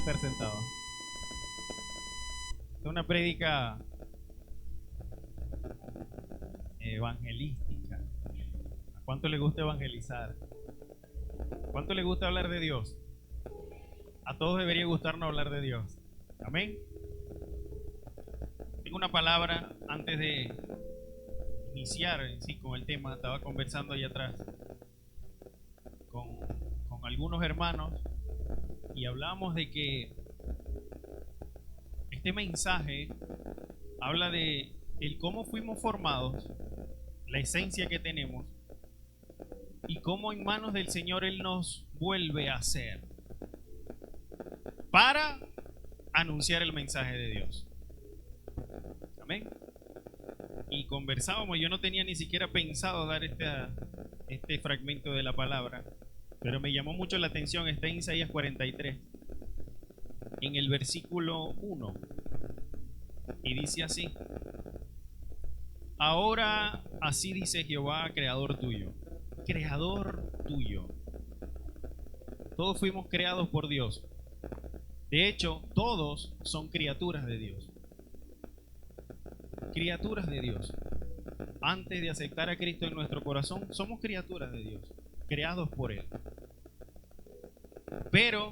estar sentado. Es una prédica evangelística. ¿A cuánto le gusta evangelizar? ¿A cuánto le gusta hablar de Dios? A todos debería gustarnos hablar de Dios. Amén. Tengo una palabra antes de iniciar en sí con el tema. Estaba conversando allá atrás con algunos hermanos y hablamos de que este mensaje habla de el cómo fuimos formados, la esencia que tenemos y cómo en manos del Señor Él nos vuelve a hacer para anunciar el mensaje de Dios. Amén. Y conversábamos, yo no tenía ni siquiera pensado dar este fragmento de la palabra, pero me llamó mucho la atención. Está en Isaías 43, en el versículo 1, y dice así: ahora así dice Jehová, creador tuyo. Creador tuyo. Todos fuimos creados por Dios. De hecho, todos son criaturas de Dios. Criaturas de Dios. Antes de aceptar a Cristo en nuestro corazón, somos criaturas de Dios, creados por Él. Pero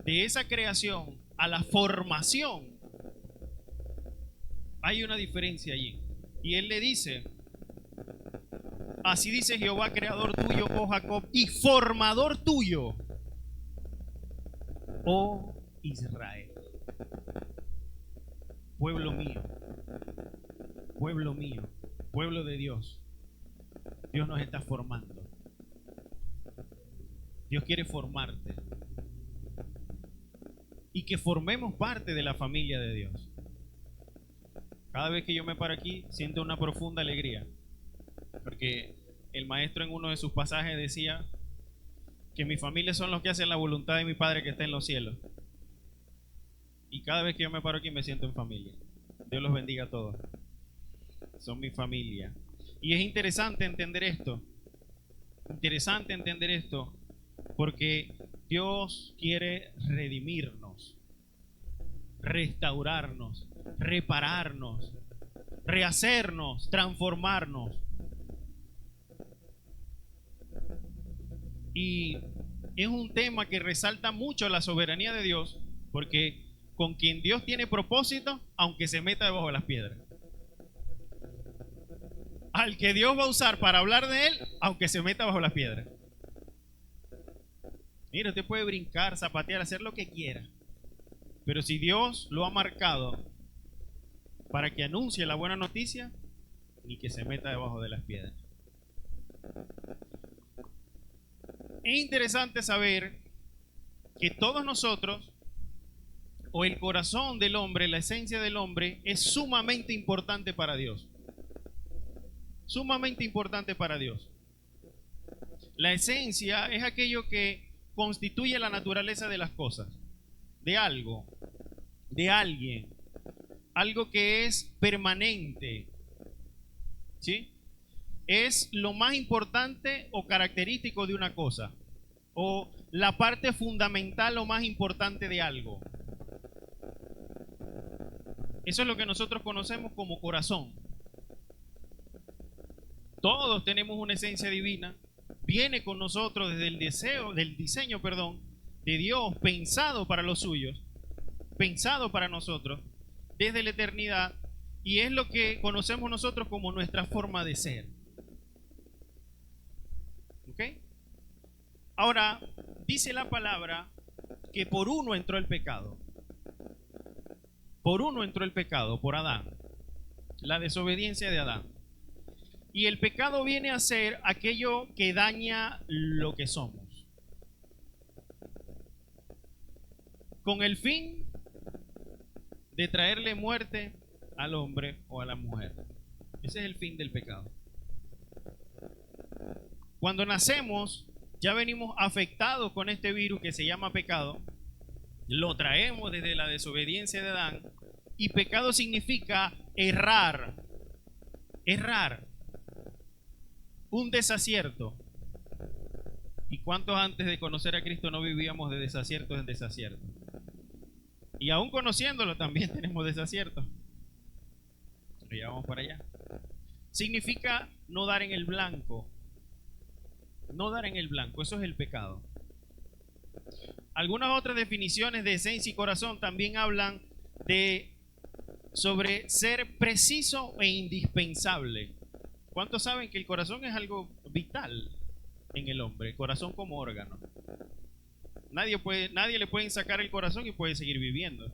de esa creación a la formación hay una diferencia allí. Y Él le dice: así dice Jehová, creador tuyo, oh Jacob, y formador tuyo, oh Israel. Pueblo mío, pueblo mío, pueblo de Dios. Dios nos está formando. Dios quiere formarte. Y que formemos parte de la familia de Dios. Cada vez que yo me paro aquí, siento una profunda alegría. Porque el maestro en uno de sus pasajes decía que mi familia son los que hacen la voluntad de mi Padre que está en los cielos. Y cada vez que yo me paro aquí me siento en familia. Dios los bendiga a todos. Son mi familia. Y es interesante entender esto. Interesante entender esto porque Dios quiere redimirnos, restaurarnos, repararnos, rehacernos, transformarnos. Y es un tema que resalta mucho la soberanía de Dios, porque con quien Dios tiene propósito, aunque se meta debajo de las piedras. Al que Dios va a usar para hablar de Él, aunque se meta bajo las piedras. Mira, usted puede brincar, zapatear, hacer lo que quiera. Pero si Dios lo ha marcado para que anuncie la buena noticia, ni que se meta debajo de las piedras. Es interesante saber que todos nosotros, o el corazón del hombre, la esencia del hombre, es sumamente importante para Dios. Sumamente importante para Dios. La esencia es aquello que constituye la naturaleza de las cosas, de algo, de alguien, algo que es permanente, ¿sí? Es lo más importante o característico de una cosa, o la parte fundamental o más importante de algo. Eso es lo que nosotros conocemos como corazón. Todos tenemos una esencia divina, viene con nosotros desde el diseño de Dios, pensado para los suyos, pensado para nosotros desde la eternidad, y es lo que conocemos nosotros como nuestra forma de ser. ¿Ok? Ahora, dice la palabra que por uno entró el pecado. Por uno entró el pecado, por Adán. La desobediencia de Adán. Y el pecado viene a ser aquello que daña lo que somos. Con el fin de traerle muerte al hombre o a la mujer. Ese es el fin del pecado. Cuando nacemos, ya venimos afectados con este virus que se llama pecado. Lo traemos desde la desobediencia de Adán. Y pecado significa errar. Errar. Un desacierto. ¿Y cuántos antes de conocer a Cristo no vivíamos de desaciertos en desaciertos? Y aún conociéndolo también tenemos desaciertos. Pero ya vamos para allá. Significa no dar en el blanco. No dar en el blanco, eso es el pecado. Algunas otras definiciones de esencia y corazón también hablan sobre ser preciso e indispensable. ¿Cuántos saben que el corazón es algo vital en el hombre? El corazón como órgano. Nadie le pueden sacar el corazón y puede seguir viviendo.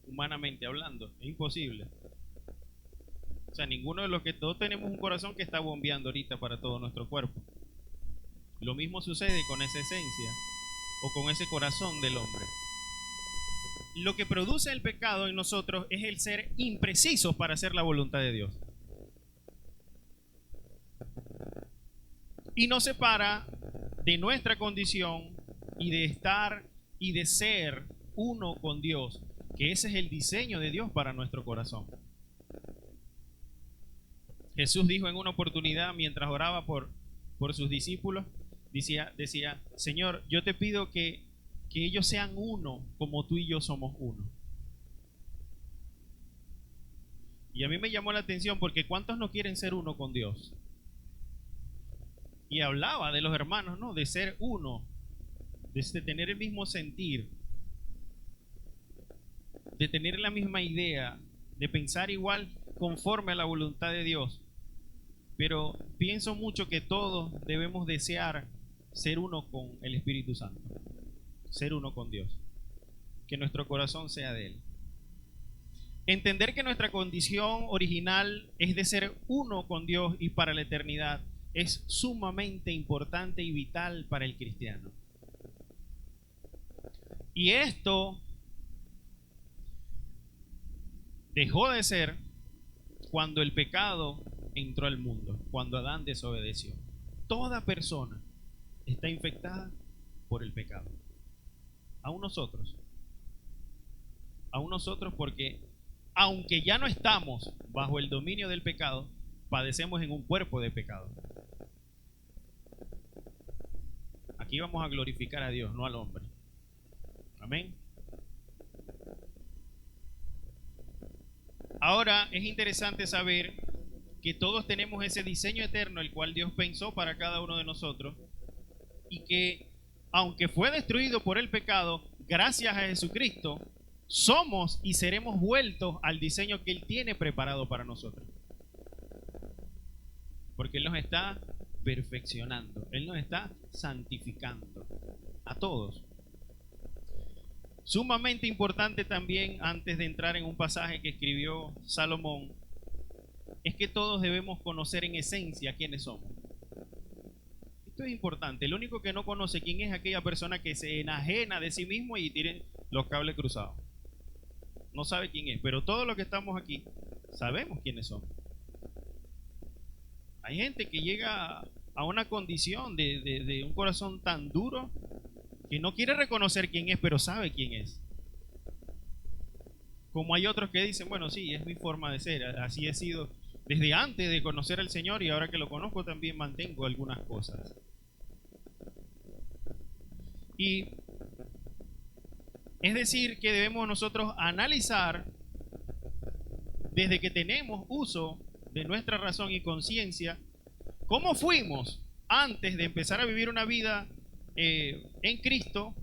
Humanamente hablando, es imposible. O sea, ninguno de los que todos tenemos un corazón que está bombeando ahorita para todo nuestro cuerpo. Lo mismo sucede con esa esencia o con ese corazón del hombre. Lo que produce el pecado en nosotros es el ser imprecisos para hacer la voluntad de Dios. Y nos separa de nuestra condición y de estar y de ser uno con Dios, que ese es el diseño de Dios para nuestro corazón. Jesús dijo en una oportunidad mientras oraba por sus discípulos, decía, Señor, yo te pido que ellos sean uno como tú y yo somos uno. Y a mí me llamó la atención porque ¿cuántos no quieren ser uno con Dios? Y hablaba de los hermanos, ¿no? De ser uno, de tener el mismo sentir, de tener la misma idea, de pensar igual conforme a la voluntad de Dios. Pero pienso mucho que todos debemos desear ser uno con el Espíritu Santo, ser uno con Dios, que nuestro corazón sea de Él. Entender que nuestra condición original es de ser uno con Dios y para la eternidad es sumamente importante y vital para el cristiano. Y esto dejó de ser cuando el pecado entró al mundo, cuando Adán desobedeció. Toda persona está infectada por el pecado. Aún nosotros porque aunque ya no estamos bajo el dominio del pecado, padecemos en un cuerpo de pecado. Aquí vamos a glorificar a Dios, no al hombre. Amén. Ahora es interesante saber que todos tenemos ese diseño eterno el cual Dios pensó para cada uno de nosotros y que aunque fue destruido por el pecado, gracias a Jesucristo somos y seremos vueltos al diseño que Él tiene preparado para nosotros, porque Él nos está perfeccionando, Él nos está santificando a todos. Sumamente importante también, antes de entrar en un pasaje que escribió Salomón, es que todos debemos conocer en esencia quiénes somos. Esto es importante. El único que no conoce quién es aquella persona que se enajena de sí mismo y tiene los cables cruzados. No sabe quién es, pero todos los que estamos aquí sabemos quiénes somos. Hay gente que llega a una condición de un corazón tan duro que no quiere reconocer quién es, pero sabe quién es. Como hay otros que dicen, bueno, sí, es mi forma de ser, así he sido desde antes de conocer al Señor y ahora que lo conozco también mantengo algunas cosas. Y es decir, que debemos nosotros analizar desde que tenemos uso de nuestra razón y conciencia, cómo fuimos antes de empezar a vivir una vida en Cristo,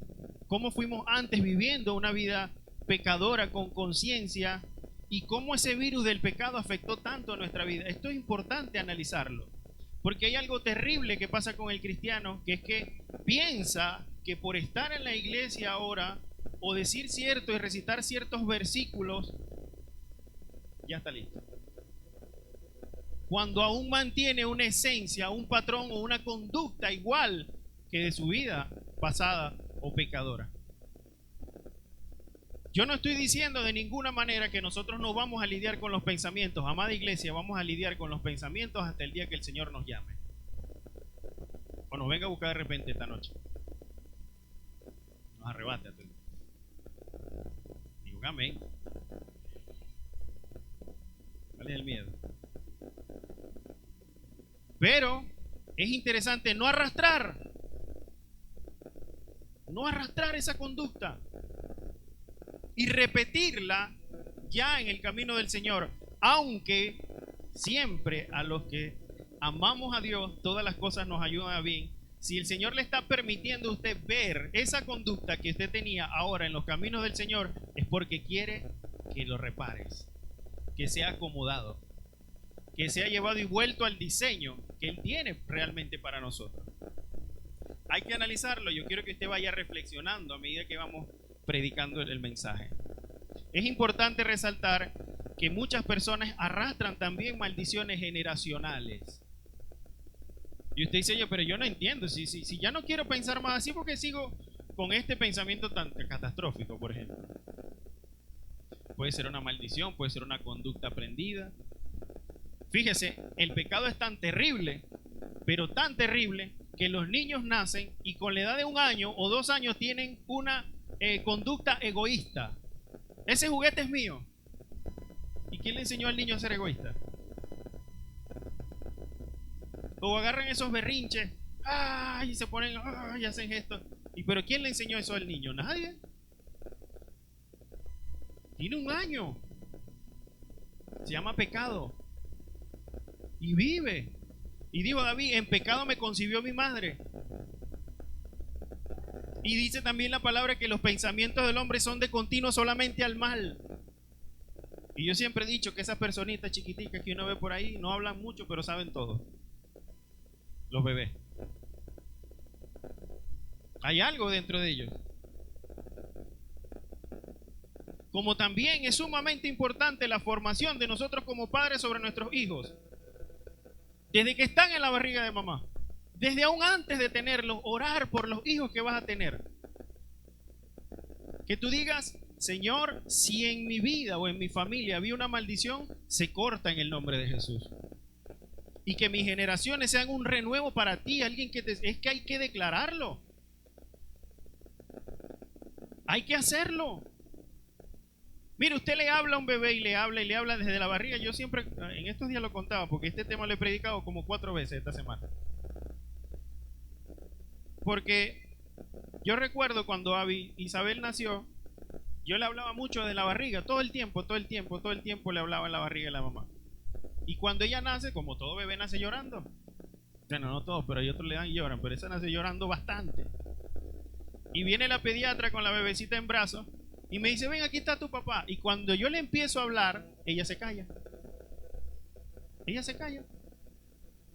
cómo fuimos antes viviendo una vida pecadora con conciencia y cómo ese virus del pecado afectó tanto a nuestra vida. Esto es importante analizarlo, porque hay algo terrible que pasa con el cristiano, que es que piensa que por estar en la iglesia ahora o decir cierto y recitar ciertos versículos, ya está listo. Cuando aún mantiene una esencia, un patrón o una conducta igual que de su vida pasada o pecadora. Yo no estoy diciendo de ninguna manera que nosotros no vamos a lidiar con los pensamientos. Amada iglesia, vamos a lidiar con los pensamientos hasta el día que el Señor nos llame. O nos venga a buscar de repente esta noche. Nos arrebate. Digo, amén. ¿Cuál es el miedo? Pero es interesante no arrastrar no arrastrar esa conducta y repetirla ya en el camino del Señor, aunque siempre a los que amamos a Dios todas las cosas nos ayudan a bien. Si el Señor le está permitiendo a usted ver esa conducta que usted tenía ahora en los caminos del Señor, es porque quiere que lo repares, que sea acomodado, que sea llevado y vuelto al diseño que Él tiene realmente para nosotros. Hay que analizarlo. Yo quiero que usted vaya reflexionando a medida que vamos predicando el mensaje. Es importante resaltar que muchas personas arrastran también maldiciones generacionales. Y usted dice, oye, pero yo no entiendo, si ya no quiero pensar más así, porque sigo con este pensamiento tan catastrófico, por ejemplo. Puede ser una maldición, puede ser una conducta aprendida. Fíjese, el pecado es tan terrible, pero tan terrible, que los niños nacen y con la edad de 1 año o 2 años tienen una conducta egoísta. Ese juguete es mío. ¿Y quién le enseñó al niño a ser egoísta? O agarran esos berrinches, y se ponen, y hacen gestos. ¿Pero quién le enseñó eso al niño? Nadie. Tiene 1 año. Se llama pecado. Y vive. Y dijo David, en pecado me concibió mi madre. Y dice también la palabra que los pensamientos del hombre son de continuo solamente al mal. Y yo siempre he dicho que esas personitas chiquiticas que uno ve por ahí no hablan mucho, pero saben todo. Los bebés. Hay algo dentro de ellos. Como también es sumamente importante la formación de nosotros como padres sobre nuestros hijos. Desde que están en la barriga de mamá. Desde aún antes de tenerlos, orar por los hijos que vas a tener. Que tú digas, Señor, si en mi vida o en mi familia había una maldición, se corta en el nombre de Jesús. Y que mis generaciones sean un renuevo para ti, alguien es que hay que declararlo. Hay que hacerlo. Mire, usted le habla a un bebé y le habla desde la barriga. Yo siempre, en estos días lo contaba, porque este tema lo he predicado como 4 veces esta semana. Porque yo recuerdo cuando Isabel nació, yo le hablaba mucho de la barriga, todo el tiempo le hablaba en la barriga de la mamá. Y cuando ella nace, como todo bebé nace llorando. Bueno, no todos, pero hay otros le dan y lloran, pero esa nace llorando bastante. Y viene la pediatra con la bebecita en brazos y me dice, ven, aquí está tu papá. Y cuando yo le empiezo a hablar, ella se calla. Ella se calla.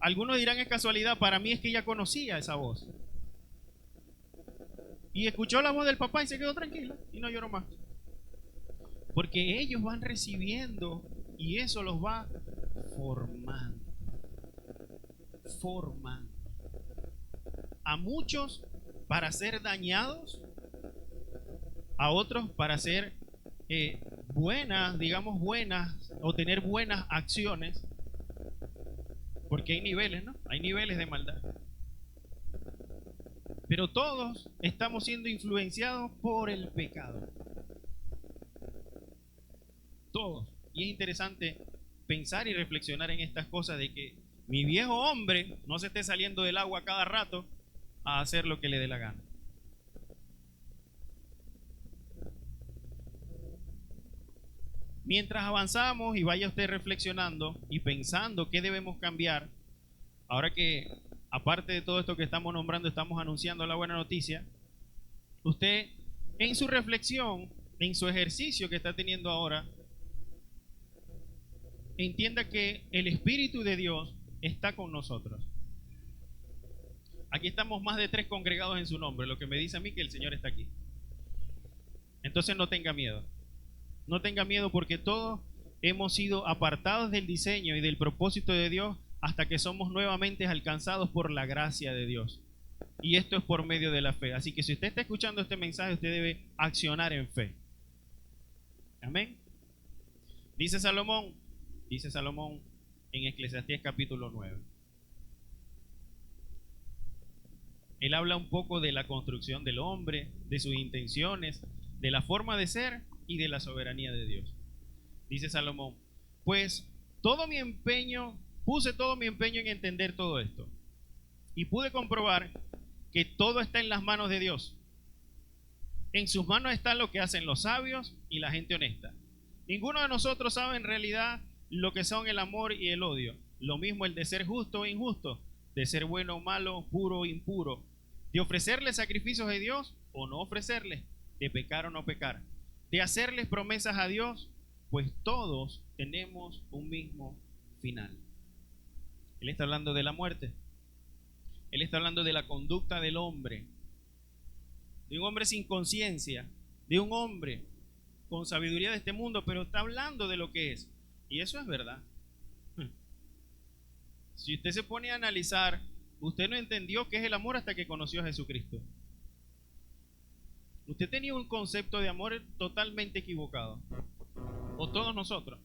Algunos dirán es casualidad, para mí es que ella conocía esa voz. Y escuchó la voz del papá y se quedó tranquila y no lloró más. Porque ellos van recibiendo y eso los va formando. Formando. A muchos para ser dañados, a otros para ser buenas, digamos buenas, o tener buenas acciones. Porque hay niveles, ¿no? Hay niveles de maldad. Pero todos estamos siendo influenciados por el pecado. Todos. Y es interesante pensar y reflexionar en estas cosas de que mi viejo hombre no se esté saliendo del agua cada rato a hacer lo que le dé la gana. Mientras avanzamos y vaya usted reflexionando y pensando qué debemos cambiar, ahora que aparte de todo esto que estamos nombrando, estamos anunciando la buena noticia, usted en su reflexión, en su ejercicio que está teniendo ahora, entienda que el Espíritu de Dios está con nosotros. Aquí estamos más de 3 congregados en su nombre, lo que me dice a mí que el Señor está aquí. Entonces no tenga miedo. No tenga miedo porque todos hemos sido apartados del diseño y del propósito de Dios hasta que somos nuevamente alcanzados por la gracia de Dios. Y esto es por medio de la fe. Así que si usted está escuchando este mensaje, usted debe accionar en fe. Amén. Dice Salomón en Eclesiastés capítulo 9. Él habla un poco de la construcción del hombre, de sus intenciones, de la forma de ser y de la soberanía de Dios. Dice Salomón, pues puse todo mi empeño en entender todo esto y pude comprobar que todo está en las manos de Dios En sus manos está lo que hacen los sabios y la gente honesta. Ninguno de nosotros sabe en realidad lo que son el amor y el odio. Lo mismo el de ser justo o injusto, de ser bueno o malo, puro o impuro, de ofrecerle sacrificios a Dios o no ofrecerles, de pecar o no pecar, de hacerles promesas a Dios, pues todos tenemos un mismo final. Él está hablando de la muerte. Él está hablando de la conducta del hombre, de un hombre sin conciencia, de un hombre con sabiduría de este mundo, pero está hablando de lo que es. Y eso es verdad. Si usted se pone a analizar, usted no entendió qué es el amor hasta que conoció a Jesucristo. Usted tenía un concepto de amor totalmente equivocado. O todos nosotros.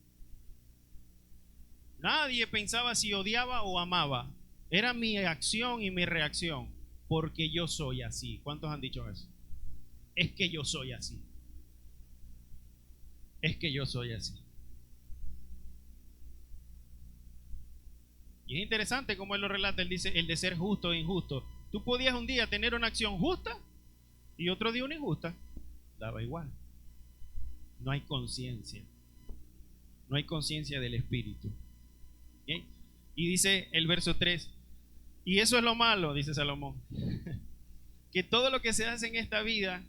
Nadie pensaba si odiaba o amaba. Era mi acción y mi reacción. Porque yo soy así. ¿Cuántos han dicho eso? Es que yo soy así. Es que yo soy así. Y es interesante como él lo relata. Él dice el de ser justo e injusto. Tú podías un día tener una acción justa y otro día una injusta. Daba igual. No hay conciencia. No hay conciencia del espíritu. ¿Okay? Y dice el verso 3. Y eso es lo malo, dice Salomón. Que todo lo que se hace en esta vida,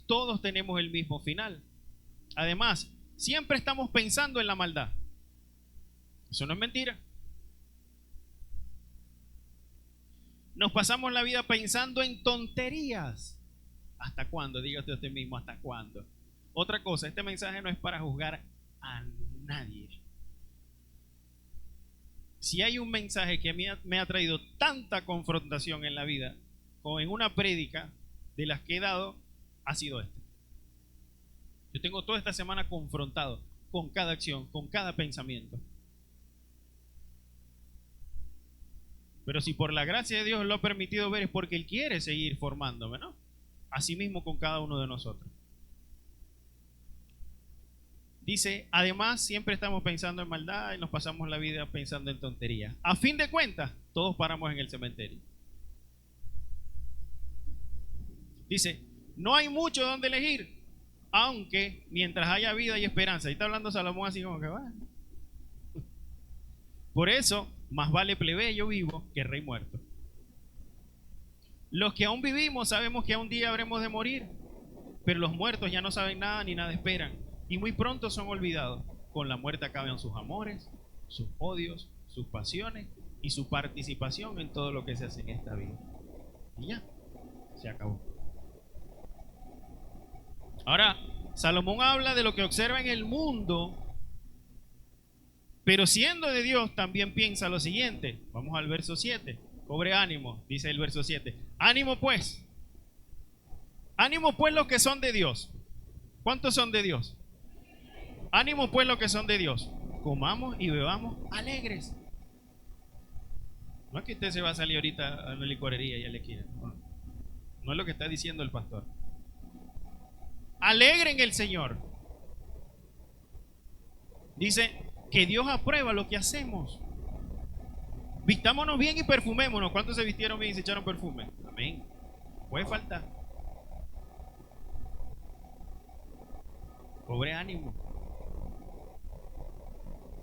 todos tenemos el mismo final. Además, siempre estamos pensando en la maldad. Eso no es mentira. Nos pasamos la vida pensando en tonterías. ¿Hasta cuándo? Dígate usted mismo, ¿hasta cuándo? Otra cosa, este mensaje no es para juzgar a nadie. Si hay un mensaje que me ha traído tanta confrontación en la vida, o en una prédica de las que he dado, ha sido este. Yo tengo toda esta semana confrontado con cada acción, con cada pensamiento. Pero si por la gracia de Dios lo ha permitido ver, es porque Él quiere seguir formándome, ¿no? Así mismo con cada uno de nosotros. Dice, además siempre estamos pensando en maldad y nos pasamos la vida pensando en tonterías. A fin de cuentas, todos paramos en el cementerio. Dice, no hay mucho donde elegir, aunque mientras haya vida y esperanza. Y está hablando Salomón así como que va. Por eso, más vale plebeyo vivo que rey muerto. Los que aún vivimos sabemos que un día habremos de morir, pero los muertos ya no saben nada ni nada esperan. Y muy pronto son olvidados. Con la muerte acaban sus amores, sus odios, sus pasiones y su participación en todo lo que se hace en esta vida. Y ya, se acabó. Ahora, Salomón habla de lo que observa en el mundo, pero siendo de Dios también piensa lo siguiente. Vamos al verso 7. Cobre ánimo, dice el verso 7. Ánimo pues los que son de Dios. ¿Cuántos son de Dios? Ánimo pues los que son de Dios. Comamos y bebamos alegres. No es que usted se va a salir ahorita a una licorería y a la esquina. No es lo que está diciendo el pastor. Alegren el Señor. Dice que Dios aprueba lo que hacemos. Vistámonos bien y perfumémonos. ¿Cuántos se vistieron bien y se echaron perfume? Amén. Puede faltar. Pobre ánimo.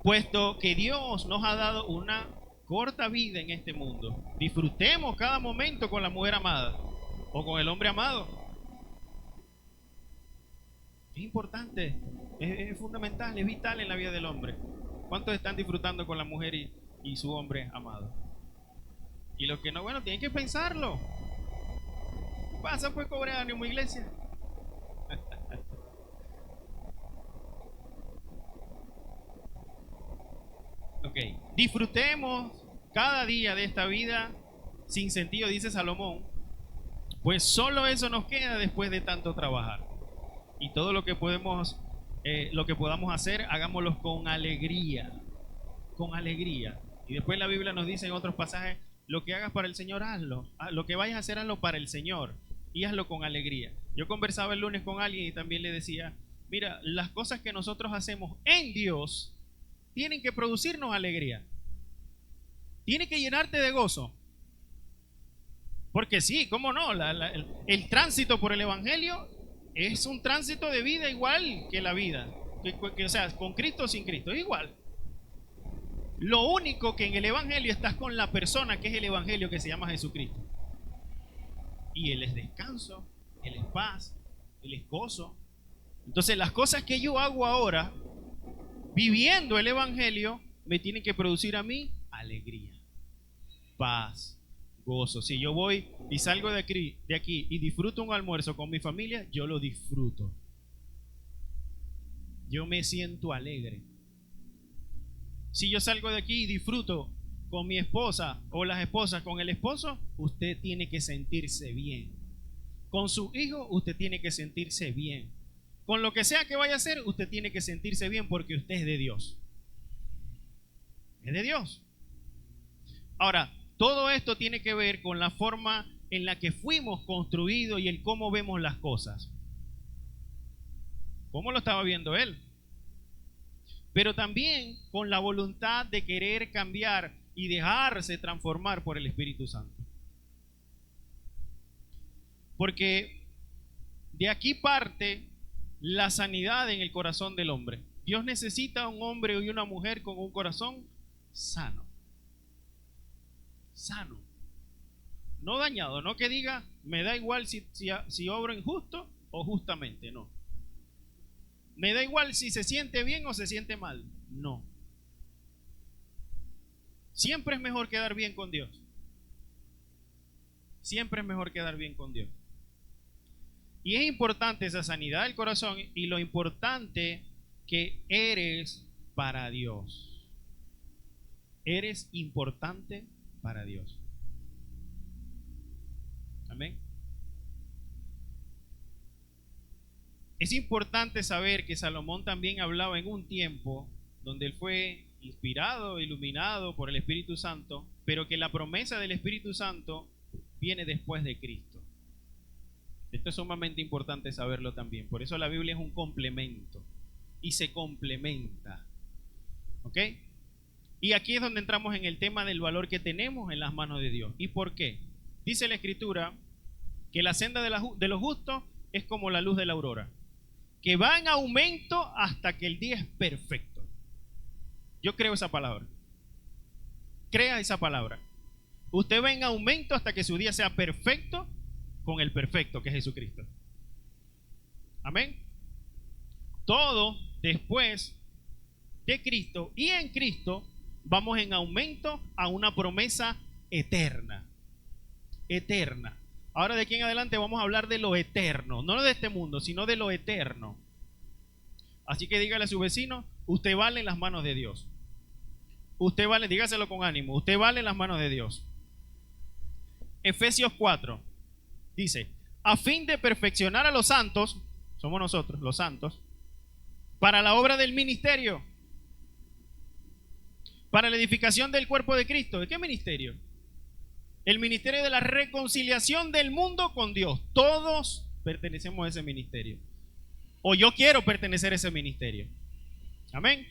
Puesto que Dios nos ha dado una corta vida en este mundo, disfrutemos cada momento con la mujer amada o con el hombre amado. Es importante, es fundamental, es vital en la vida del hombre. ¿Cuántos están disfrutando con la mujer y su hombre amado? Y los que no, bueno, tienen que pensarlo. ¿Qué pasa pues, cobre ánimo, iglesia? Ok, disfrutemos cada día de esta vida sin sentido, dice Salomón, pues solo eso nos queda después de tanto trabajar. Y todo lo que podamos hacer, hagámoslo con alegría, con alegría. Y después la Biblia nos dice en otros pasajes, lo que hagas para el Señor, hazlo. Lo que vayas a hacer, hazlo para el Señor y hazlo con alegría. Yo conversaba el lunes con alguien y también le decía, mira, las cosas que nosotros hacemos en Dios tienen que producirnos alegría. Tiene que llenarte de gozo. Porque sí, ¿cómo no? El tránsito por el Evangelio es un tránsito de vida igual que la vida. O sea, con Cristo o sin Cristo, es igual. Lo único que en el Evangelio estás con la persona que es el Evangelio que se llama Jesucristo. Y Él es descanso, Él es paz, Él es gozo. Entonces las cosas que yo hago ahora, viviendo el Evangelio, me tienen que producir a mí alegría, paz, gozo. Si yo voy y salgo de aquí y disfruto un almuerzo con mi familia, yo lo disfruto. Yo me siento alegre. Si yo salgo de aquí y disfruto con mi esposa o las esposas con el esposo, usted tiene que sentirse bien. Con su hijo, usted tiene que sentirse bien. Con lo que sea que vaya a hacer, usted tiene que sentirse bien porque usted es de Dios. Es de Dios. Ahora, todo esto tiene que ver con la forma en la que fuimos construidos y el cómo vemos las cosas. ¿Cómo lo estaba viendo él? Pero también con la voluntad de querer cambiar y dejarse transformar por el Espíritu Santo. Porque de aquí parte la sanidad en el corazón del hombre. Dios necesita un hombre y una mujer con un corazón sano. Sano. No dañado, no que diga, me da igual si obro injusto o justamente, no. Me da igual si se siente bien o se siente mal, no. Siempre es mejor quedar bien con Dios. Siempre es mejor quedar bien con Dios. Y es importante esa sanidad del corazón y lo importante que eres para Dios. Eres importante para Dios. Amén. Es importante saber que Salomón también hablaba en un tiempo donde él fue inspirado, iluminado por el Espíritu Santo, pero que la promesa del Espíritu Santo viene después de Cristo. Esto es sumamente importante saberlo también. Por eso la Biblia es un complemento y se complementa. ¿Ok? Y aquí es donde entramos en el tema del valor que tenemos en las manos de Dios. ¿Y por qué? Dice la Escritura que la senda de los justos es como la luz de la aurora, que va en aumento hasta que el día es perfecto. Yo creo esa palabra. Crea esa palabra. Usted va en aumento hasta que su día sea perfecto con el perfecto que es Jesucristo. Amén. Todo después de Cristo y en Cristo vamos en aumento a una promesa eterna. Eterna. Ahora de aquí en adelante vamos a hablar de lo eterno, no de este mundo, sino de lo eterno. Así que dígale a su vecino, usted vale en las manos de Dios. Usted vale, dígaselo con ánimo, usted vale en las manos de Dios. Efesios 4 dice, a fin de perfeccionar a los santos, somos nosotros, los santos, para la obra del ministerio, para la edificación del cuerpo de Cristo. ¿De qué ministerio? El ministerio de la reconciliación del mundo con Dios. Todos pertenecemos a ese ministerio. O yo quiero pertenecer a ese ministerio. Amén.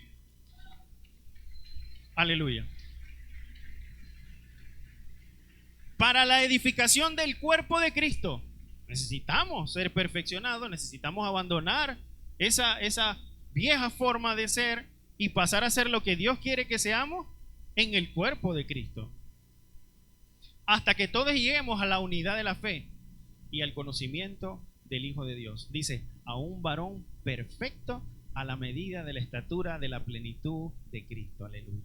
Aleluya. Para la edificación del cuerpo de Cristo. Necesitamos ser perfeccionados, necesitamos abandonar esa vieja forma de ser y pasar a ser lo que Dios quiere que seamos en el cuerpo de Cristo. Hasta que todos lleguemos a la unidad de la fe y al conocimiento del Hijo de Dios. Dice, a un varón perfecto a la medida de la estatura de la plenitud de Cristo. Aleluya.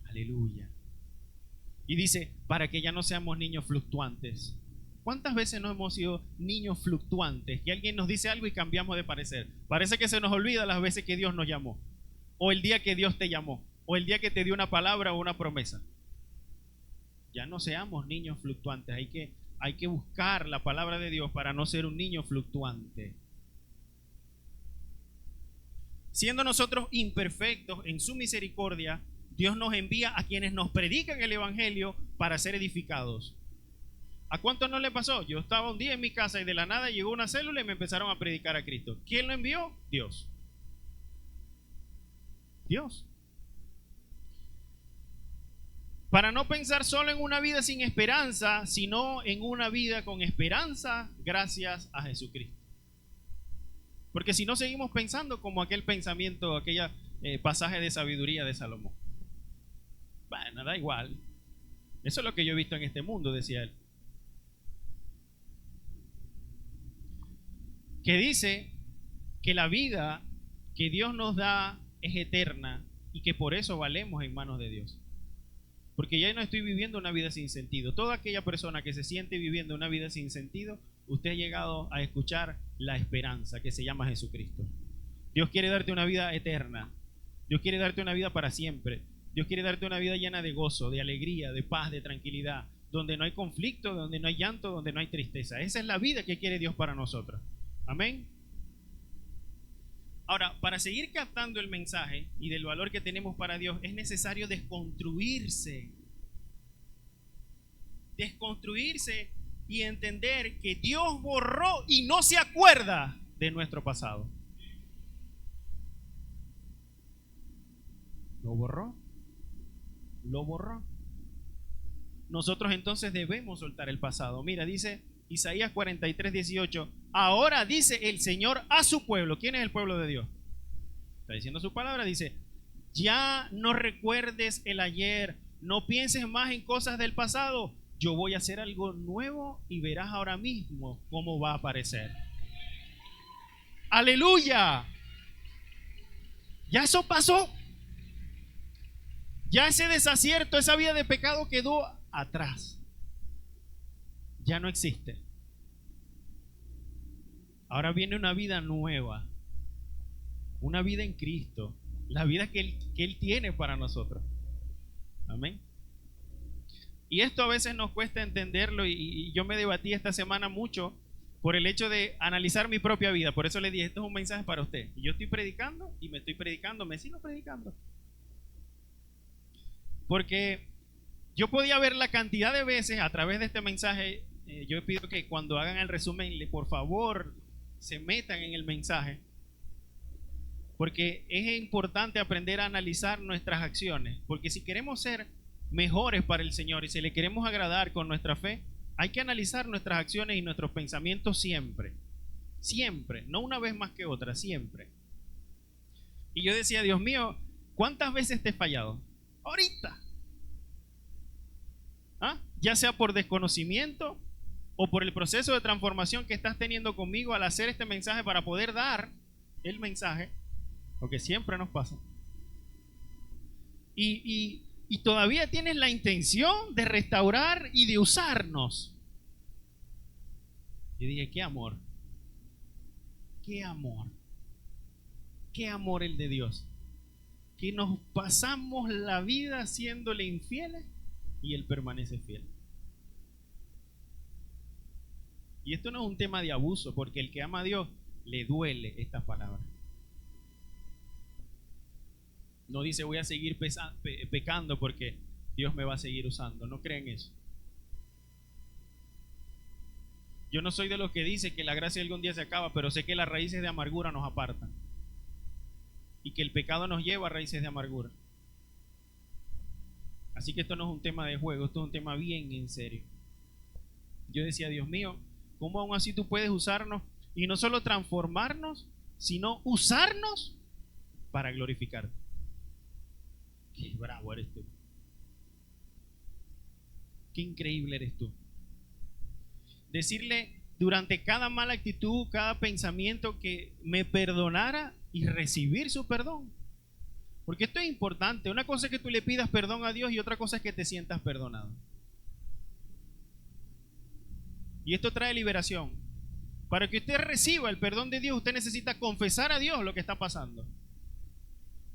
Aleluya. Y dice, para que ya no seamos niños fluctuantes. ¿Cuántas veces no hemos sido niños fluctuantes? Que alguien nos dice algo y cambiamos de parecer. Parece que se nos olvida las veces que Dios nos llamó. O el día que Dios te llamó. O el día que te dio una palabra o una promesa. Ya no seamos niños fluctuantes. Hay que buscar la palabra de Dios para no ser un niño fluctuante. Siendo nosotros imperfectos en su misericordia, Dios nos envía a quienes nos predican el evangelio para ser edificados. ¿A cuánto no le pasó? Yo estaba un día en mi casa y de la nada llegó una célula y me empezaron a predicar a Cristo. ¿Quién lo envió? Dios. Dios. Para no pensar solo en una vida sin esperanza, sino en una vida con esperanza gracias a Jesucristo. Porque si no seguimos pensando como aquel pensamiento, aquella pasaje de sabiduría de Salomón. Bueno, da igual. Eso es lo que yo he visto en este mundo, decía él. Que dice que la vida que Dios nos da es eterna y que por eso valemos en manos de Dios. Porque ya no estoy viviendo una vida sin sentido. Toda aquella persona que se siente viviendo una vida sin sentido, usted ha llegado a escuchar la esperanza que se llama Jesucristo. Dios quiere darte una vida eterna. Dios quiere darte una vida para siempre. Dios quiere darte una vida llena de gozo, de alegría, de paz, de tranquilidad, donde no hay conflicto, donde no hay llanto, donde no hay tristeza. Esa es la vida que quiere Dios para nosotros. Amén. Ahora, para seguir captando el mensaje y del valor que tenemos para Dios, es necesario desconstruirse. Desconstruirse y entender que Dios borró y no se acuerda de nuestro pasado. ¿Lo borró? Lo borró. Nosotros entonces debemos soltar el pasado. Mira, dice Isaías 43:18. Ahora dice el Señor a su pueblo. ¿Quién es el pueblo de Dios? Está diciendo su palabra. Dice: ya no recuerdes el ayer, no pienses más en cosas del pasado. Yo voy a hacer algo nuevo y verás ahora mismo cómo va a aparecer. ¡Aleluya! Ya eso pasó. Ya ese desacierto, esa vida de pecado quedó atrás. Ya no existe. Ahora viene una vida nueva. Una vida en Cristo. La vida que Él tiene para nosotros. Amén. Y esto a veces nos cuesta entenderlo y yo me debatí esta semana mucho por el hecho de analizar mi propia vida. Por eso le dije, esto es un mensaje para usted. Y yo estoy predicando y me sigo predicando. Porque yo podía ver la cantidad de veces a través de este mensaje. Yo pido que cuando hagan el resumen, por favor, se metan en el mensaje. Porque es importante aprender a analizar nuestras acciones. Porque si queremos ser mejores para el Señor y si le queremos agradar con nuestra fe, hay que analizar nuestras acciones y nuestros pensamientos siempre. Siempre, no una vez más que otra, siempre. Y yo decía, Dios mío, ¿cuántas veces te he fallado? Ahorita. ¿Ah? Ya sea por desconocimiento o por el proceso de transformación que estás teniendo conmigo al hacer este mensaje para poder dar el mensaje, porque siempre nos pasa. Y todavía tienes la intención de restaurar y de usarnos. Y dije, qué amor. Qué amor. Qué amor el de Dios. Que nos pasamos la vida haciéndole infieles y Él permanece fiel. Y esto no es un tema de abuso, porque el que ama a Dios le duele estas palabras. No dice voy a seguir pecando porque Dios me va a seguir usando. No creen eso. Yo no soy de los que dice que la gracia algún día se acaba, pero sé que las raíces de amargura nos apartan. Y que el pecado nos lleva a raíces de amargura. Así que esto no es un tema de juego, esto es un tema bien en serio. Yo decía, Dios mío, ¿cómo aún así tú puedes usarnos? Y no solo transformarnos, sino usarnos para glorificarte. Qué bravo eres tú. Qué increíble eres tú. Decirle durante cada mala actitud, cada pensamiento que me perdonara y recibir su perdón. Porque esto es importante. Una cosa es que tú le pidas perdón a Dios y otra cosa es que te sientas perdonado. Y esto trae liberación. Para que usted reciba el perdón de Dios, usted necesita confesar a Dios lo que está pasando.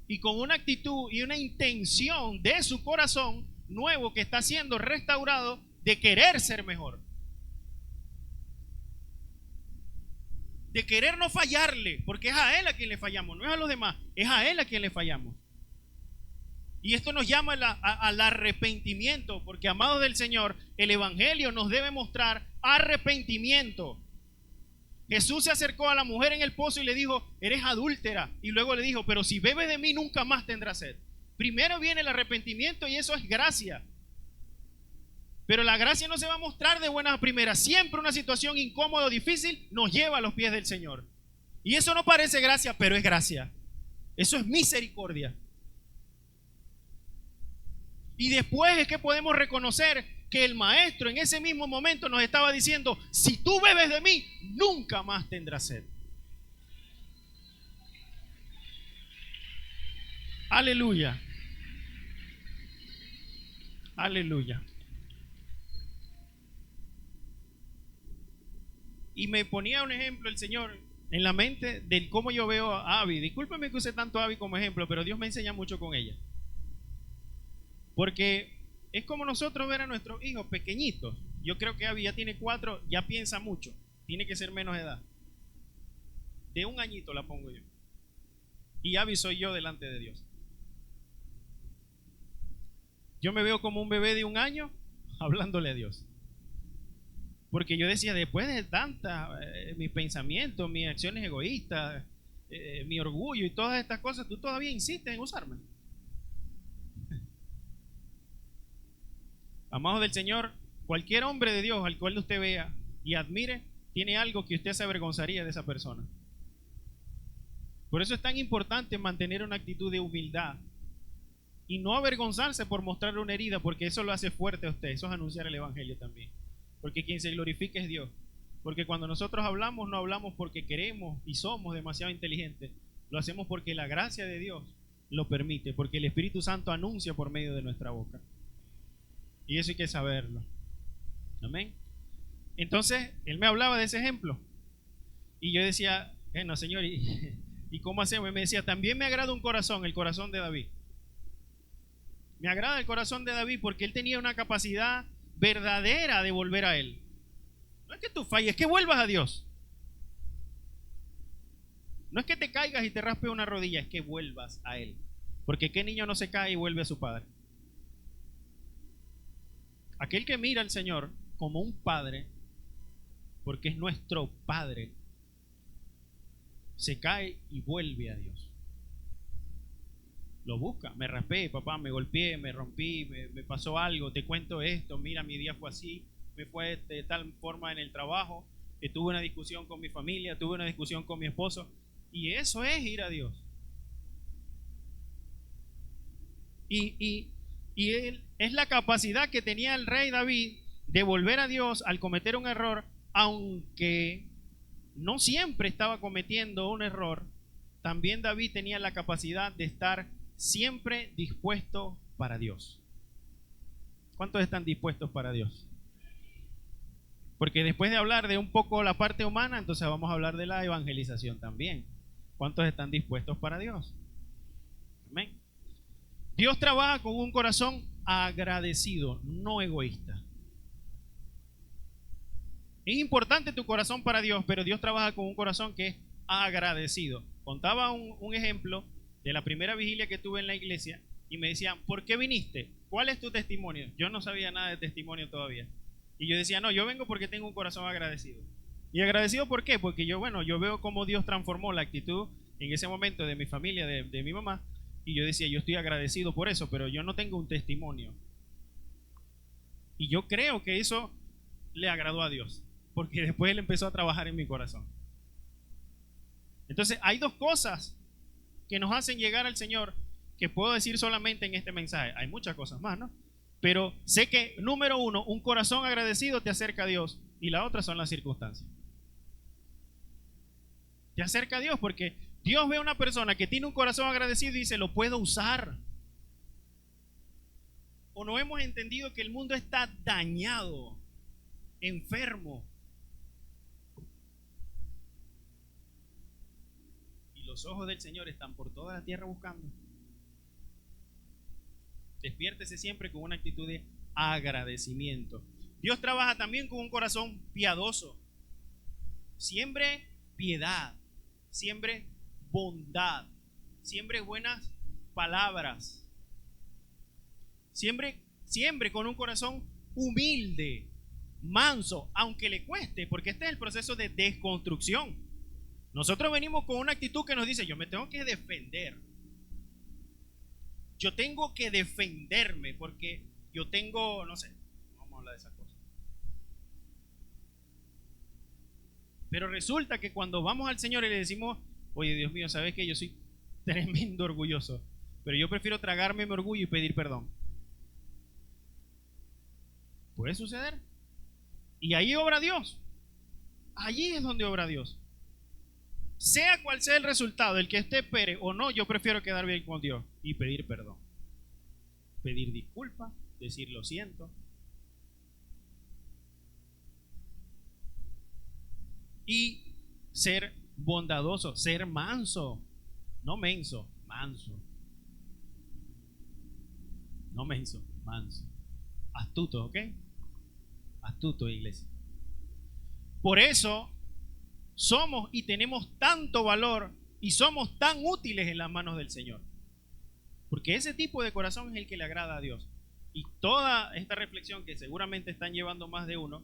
Y con una actitud y una intención de su corazón nuevo que está siendo restaurado de querer ser mejor. De querer no fallarle, porque es a Él a quien le fallamos, no es a los demás, es a Él a quien le fallamos. Y esto nos llama al arrepentimiento, porque amados del Señor, el Evangelio nos debe mostrar arrepentimiento. Jesús se acercó a la mujer en el pozo y le dijo, eres adúltera. Y luego le dijo, pero si bebes de mí nunca más tendrás sed. Primero viene el arrepentimiento y eso es gracia. Pero la gracia no se va a mostrar de buenas a primeras. Siempre una situación incómoda o difícil nos lleva a los pies del Señor. Y eso no parece gracia, pero es gracia. Eso es misericordia. Y después es que podemos reconocer que el maestro en ese mismo momento nos estaba diciendo: si tú bebes de mí, nunca más tendrás sed. Aleluya. Aleluya. Y me ponía un ejemplo el Señor en la mente de cómo yo veo a Abby. Discúlpeme que use tanto a Abby como ejemplo, pero Dios me enseña mucho con ella. Porque es como nosotros ver a nuestros hijos pequeñitos. Yo creo que Abby ya tiene 4, ya piensa mucho. Tiene que ser menos de edad. De 1 añito la pongo yo. Y Abby soy yo delante de Dios. Yo me veo como un bebé de 1 año hablándole a Dios. Porque yo decía, después de tantas, mis pensamientos, mis acciones egoístas, mi orgullo y todas estas cosas, tú todavía insistes en usarme. Amados del Señor, cualquier hombre de Dios al cual usted vea y admire, tiene algo que usted se avergonzaría de esa persona. Por eso es tan importante mantener una actitud de humildad y no avergonzarse por mostrar una herida, porque eso lo hace fuerte a usted. Eso es anunciar el Evangelio también. Porque quien se glorifica es Dios. Porque cuando nosotros hablamos, no hablamos porque queremos y somos demasiado inteligentes. Lo hacemos porque la gracia de Dios lo permite, porque el Espíritu Santo anuncia por medio de nuestra boca. Y eso hay que saberlo. Amén. Entonces, él me hablaba de ese ejemplo. Y yo decía, bueno, Señor, ¿y cómo hacemos? Y me decía, también me agrada un corazón, el corazón de David. Me agrada el corazón de David porque él tenía una capacidad verdadera de volver a él. No es que tú falles, es que vuelvas a Dios. No es que te caigas y te raspe una rodilla, es que vuelvas a él. Porque ¿qué niño no se cae y vuelve a su padre? Aquel que mira al Señor como un padre, porque es nuestro padre, se cae y vuelve a Dios. Lo busca. Me raspé, papá, me golpeé, me rompí, me pasó algo, te cuento esto, mira, mi día fue así, me fue de tal forma en el trabajo, tuve una discusión con mi familia, tuve una discusión con mi esposo. Y eso es ir a Dios. Y él, es la capacidad que tenía el rey David de volver a Dios al cometer un error, aunque no siempre estaba cometiendo un error. También David tenía la capacidad de estar siempre dispuesto para Dios. ¿Cuántos están dispuestos para Dios? Porque después de hablar de un poco la parte humana, entonces vamos a hablar de la evangelización también. ¿Cuántos están dispuestos para Dios? Amén. Dios trabaja con un corazón agradecido, no egoísta. Es importante tu corazón para Dios, pero Dios trabaja con un corazón que es agradecido. Contaba un ejemplo de la primera vigilia que tuve en la iglesia y me decían, ¿por qué viniste? ¿Cuál es tu testimonio? Yo no sabía nada de testimonio todavía. Y yo decía, no, yo vengo porque tengo un corazón agradecido. ¿Y agradecido por qué? Porque yo veo cómo Dios transformó la actitud en ese momento de mi familia, de mi mamá. Y yo decía, yo estoy agradecido por eso, pero yo no tengo un testimonio. Y yo creo que eso le agradó a Dios, porque después Él empezó a trabajar en mi corazón. Entonces hay dos cosas que nos hacen llegar al Señor, que puedo decir solamente en este mensaje. Hay muchas cosas más, ¿no? Pero sé que, número uno, un corazón agradecido te acerca a Dios, y la otra son las circunstancias. Te acerca a Dios porque Dios ve a una persona que tiene un corazón agradecido y dice, lo puedo usar. O no hemos entendido que el mundo está dañado, enfermo. Y los ojos del Señor están por toda la tierra buscando. Despiértese siempre con una actitud de agradecimiento. Dios trabaja también con un corazón piadoso. Siembre piedad, siembre bondad, siembre buenas palabras. Siembre con un corazón humilde, manso, aunque le cueste, porque este es el proceso de desconstrucción. Nosotros venimos con una actitud que nos dice, yo me tengo que defender. Yo tengo que defenderme porque yo tengo, no sé, vamos a hablar de esas cosas. Pero resulta que cuando vamos al Señor y le decimos, oye, Dios mío, ¿sabes qué? Yo soy tremendo orgulloso, pero yo prefiero tragarme mi orgullo y pedir perdón. Puede suceder. Y ahí obra Dios. Allí es donde obra Dios. Sea cual sea el resultado, el que esté espere o no, yo prefiero quedar bien con Dios y pedir perdón. Pedir disculpas, decir lo siento. Y ser bondadoso, ser manso. No menso, manso. No menso, manso. Astuto, ¿ok? Astuto, iglesia. Por eso somos y tenemos tanto valor y somos tan útiles en las manos del Señor. Porque ese tipo de corazón es el que le agrada a Dios. Y toda esta reflexión que seguramente están llevando más de uno,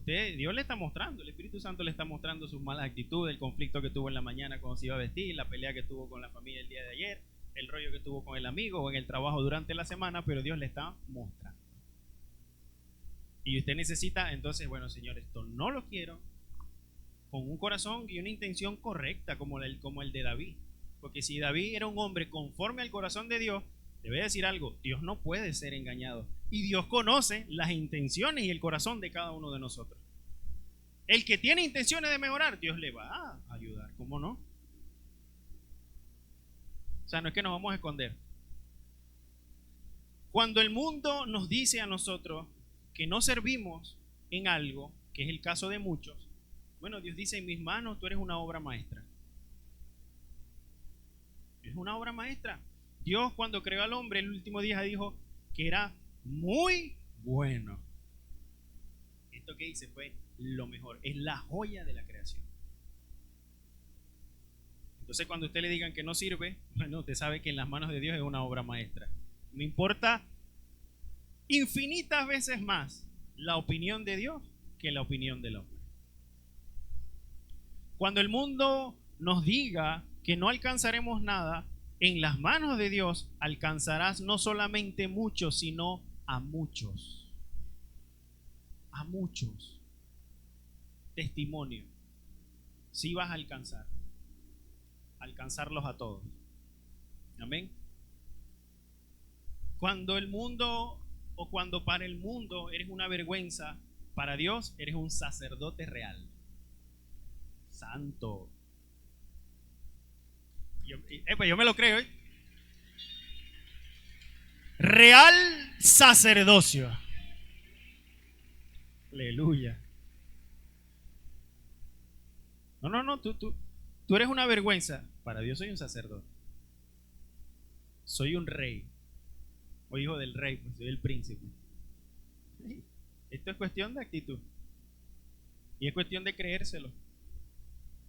Dios le está mostrando, el Espíritu Santo le está mostrando sus malas actitudes, el conflicto que tuvo en la mañana cuando se iba a vestir, la pelea que tuvo con la familia el día de ayer, el rollo que tuvo con el amigo o en el trabajo durante la semana, pero Dios le está mostrando. Y usted necesita, entonces, bueno, Señor, esto no lo quiero, con un corazón y una intención correcta como el de David. Porque si David era un hombre conforme al corazón de Dios, te voy a decir algo, Dios no puede ser engañado. Y Dios conoce las intenciones y el corazón de cada uno de nosotros. El que tiene intenciones de mejorar, Dios le va a ayudar, ¿cómo no? O sea, no es que nos vamos a esconder. Cuando el mundo nos dice a nosotros que no servimos en algo, que es el caso de muchos, bueno, Dios dice, en mis manos tú eres una obra maestra. Es una obra maestra. Dios cuando creó al hombre el último día dijo que era muy bueno. Esto que hice fue lo mejor, es la joya de la creación. Entonces cuando usted le digan que no sirve, bueno, usted sabe que en las manos de Dios es una obra maestra. Me importa infinitas veces más la opinión de Dios que la opinión del hombre. Cuando el mundo nos diga que no alcanzaremos nada, en las manos de Dios alcanzarás no solamente muchos, sino a muchos. A muchos. Testimonio. Sí vas a alcanzarlos a todos. Amén. Cuando el mundo o cuando para el mundo eres una vergüenza, para Dios eres un sacerdote real. Santo. Yo me lo creo, ¿eh? Real sacerdocio. Aleluya. No, tú eres una vergüenza. Para Dios soy un sacerdote. Soy un rey. O hijo del rey, pues soy el príncipe. Esto es cuestión de actitud. Y es cuestión de creérselo.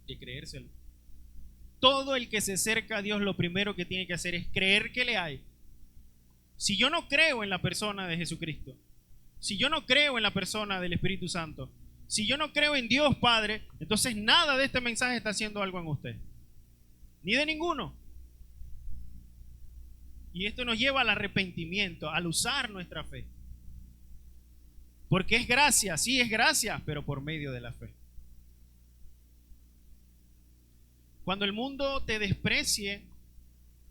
De creérselo. Todo el que se acerca a Dios lo primero que tiene que hacer es creer que le hay. Si yo no creo en la persona de Jesucristo, si yo no creo en la persona del Espíritu Santo, si yo no creo en Dios Padre, entonces nada de este mensaje está haciendo algo en usted. Ni de ninguno. Y esto nos lleva al arrepentimiento, al usar nuestra fe. Porque es gracia, sí es gracia, pero por medio de la fe. Cuando el mundo te desprecie,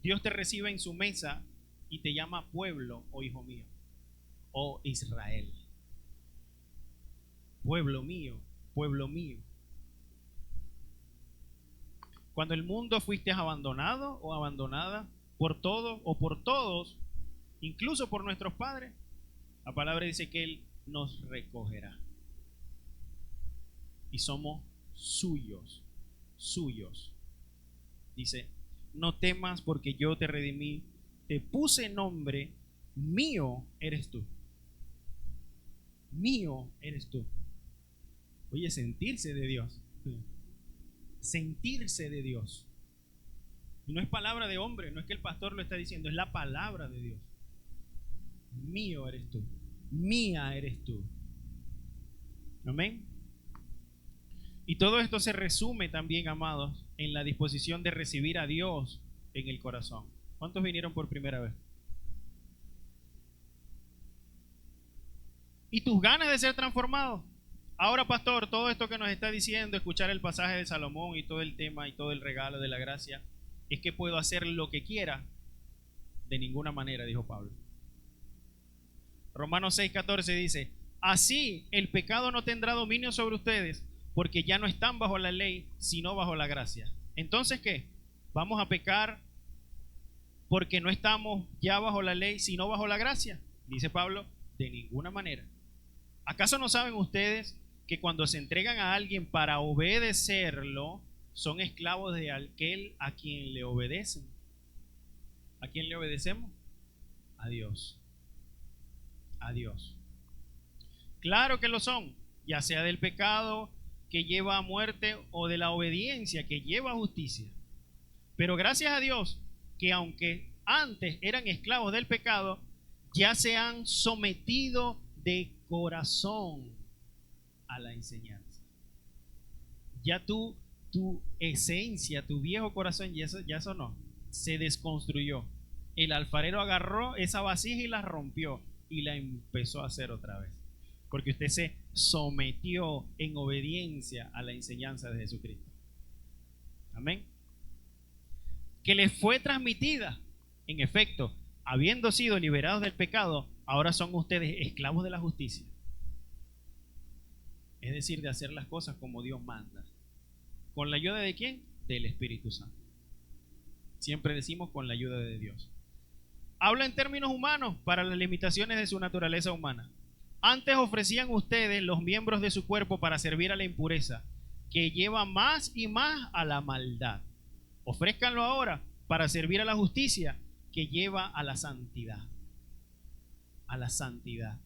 Dios te recibe en su mesa y te llama pueblo o hijo mío, o Israel. Pueblo mío, pueblo mío. Cuando el mundo fuiste abandonado o abandonada por todo o por todos, incluso por nuestros padres, la palabra dice que Él nos recogerá. Y somos suyos, suyos. Dice, no temas porque yo te redimí, te puse nombre, mío eres tú. Mío eres tú. Oye, sentirse de Dios. Sentirse de Dios. Y no es palabra de hombre, no es que el pastor lo está diciendo, es la palabra de Dios. Mío eres tú. Mía eres tú. Amén. Y todo esto se resume también, amados, en la disposición de recibir a Dios en el corazón. ¿Cuántos vinieron por primera vez? y tus ganas de ser transformado. Ahora, pastor, todo esto que nos está diciendo, escuchar el pasaje de Salomón y todo el tema y todo el regalo de la gracia, es que puedo hacer lo que quiera. De ninguna manera, dijo Pablo. Romanos 6:14 dice: así el pecado no tendrá dominio sobre ustedes, porque ya no están bajo la ley, sino bajo la gracia. Entonces, ¿qué? ¿Vamos a pecar porque no estamos ya bajo la ley, sino bajo la gracia? Dice Pablo: de ninguna manera. ¿Acaso no saben ustedes que cuando se entregan a alguien para obedecerlo, son esclavos de aquel a quien le obedecen? ¿A quién le obedecemos? A Dios. A Dios. Claro que lo son, ya sea del pecado que lleva a muerte o de la obediencia que lleva a justicia. Pero gracias a Dios que aunque antes eran esclavos del pecado, ya se han sometido de corazón a la enseñanza. Ya tu esencia, tu viejo corazón, ya eso no, se desconstruyó. El alfarero agarró esa vasija y la rompió y la empezó a hacer otra vez, porque usted se sometió en obediencia a la enseñanza de Jesucristo. Amén. Que les fue transmitida. En efecto, habiendo sido liberados del pecado, ahora son ustedes esclavos de la justicia. Es decir, de hacer las cosas como Dios manda. ¿Con la ayuda de quién? Del Espíritu Santo. Siempre decimos con la ayuda de Dios. Habla en términos humanos para las limitaciones de su naturaleza humana. Antes ofrecían ustedes los miembros de su cuerpo para servir a la impureza, que lleva más y más a la maldad. Ofrézcanlo ahora para servir a la justicia, que lleva a la santidad. A la santidad.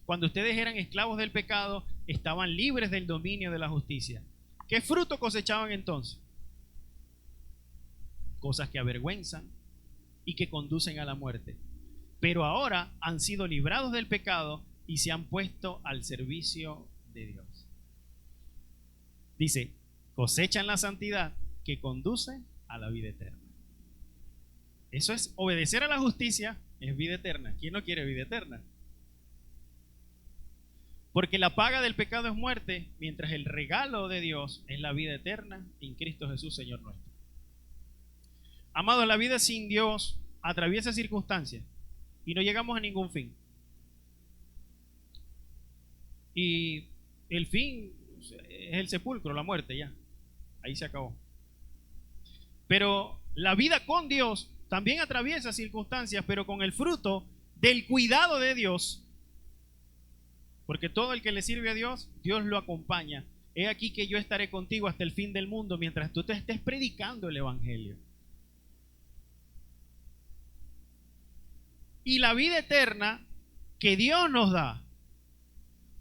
Cuando ustedes eran esclavos del pecado, estaban libres del dominio de la justicia. ¿Qué fruto cosechaban entonces? Cosas que avergüenzan y que conducen a la muerte. Pero ahora han sido librados del pecado y se han puesto al servicio de Dios. Dice, cosechan la santidad que conduce a la vida eterna. Eso es obedecer a la justicia, es vida eterna. ¿Quién no quiere vida eterna? Porque la paga del pecado es muerte, mientras el regalo de Dios es la vida eterna en Cristo Jesús, Señor nuestro. Amados, la vida sin Dios atraviesa circunstancias y no llegamos a ningún fin. Y el fin es el sepulcro, la muerte, ya. Ahí se acabó. Pero la vida con Dios también atraviesa circunstancias, pero con el fruto del cuidado de Dios. Porque todo el que le sirve a Dios, Dios lo acompaña. He aquí que yo estaré contigo hasta el fin del mundo mientras tú te estés predicando el Evangelio. Y la vida eterna que Dios nos da.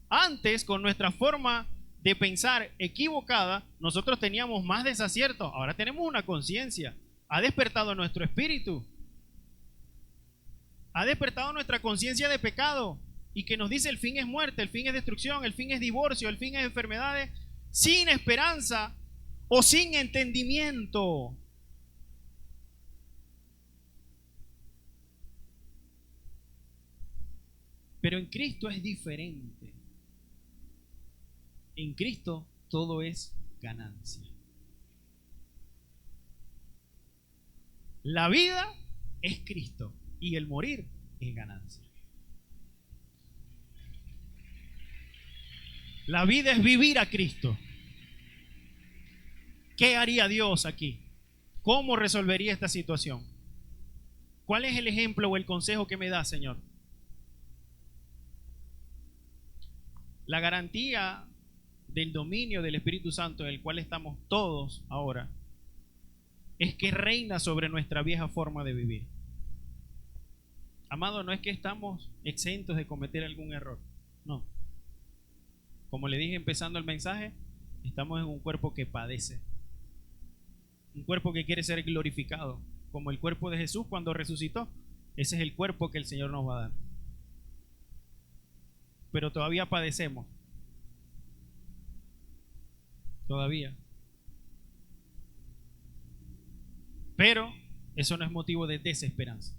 Antes, con nuestra forma de pensar equivocada, nosotros teníamos más desaciertos. Ahora tenemos una conciencia. Ha despertado nuestro espíritu. Ha despertado nuestra conciencia de pecado. Y que nos dice el fin es muerte, el fin es destrucción, el fin es divorcio, el fin es enfermedades, sin esperanza o sin entendimiento. Pero en Cristo es diferente. En Cristo todo es ganancia. La vida es Cristo y el morir es ganancia. La vida es vivir a Cristo. ¿Qué haría Dios aquí? ¿Cómo resolvería esta situación? ¿Cuál es el ejemplo o el consejo que me da, Señor? La garantía del dominio del Espíritu Santo, en el cual estamos todos ahora, es que reina sobre nuestra vieja forma de vivir. Amado, no es que estamos exentos de cometer algún error, no. Como le dije empezando el mensaje, estamos en un cuerpo que padece, un cuerpo que quiere ser glorificado, como el cuerpo de Jesús cuando resucitó. Ese es el cuerpo que el Señor nos va a dar. Pero todavía padecemos. Todavía. Pero eso no es motivo de desesperanza,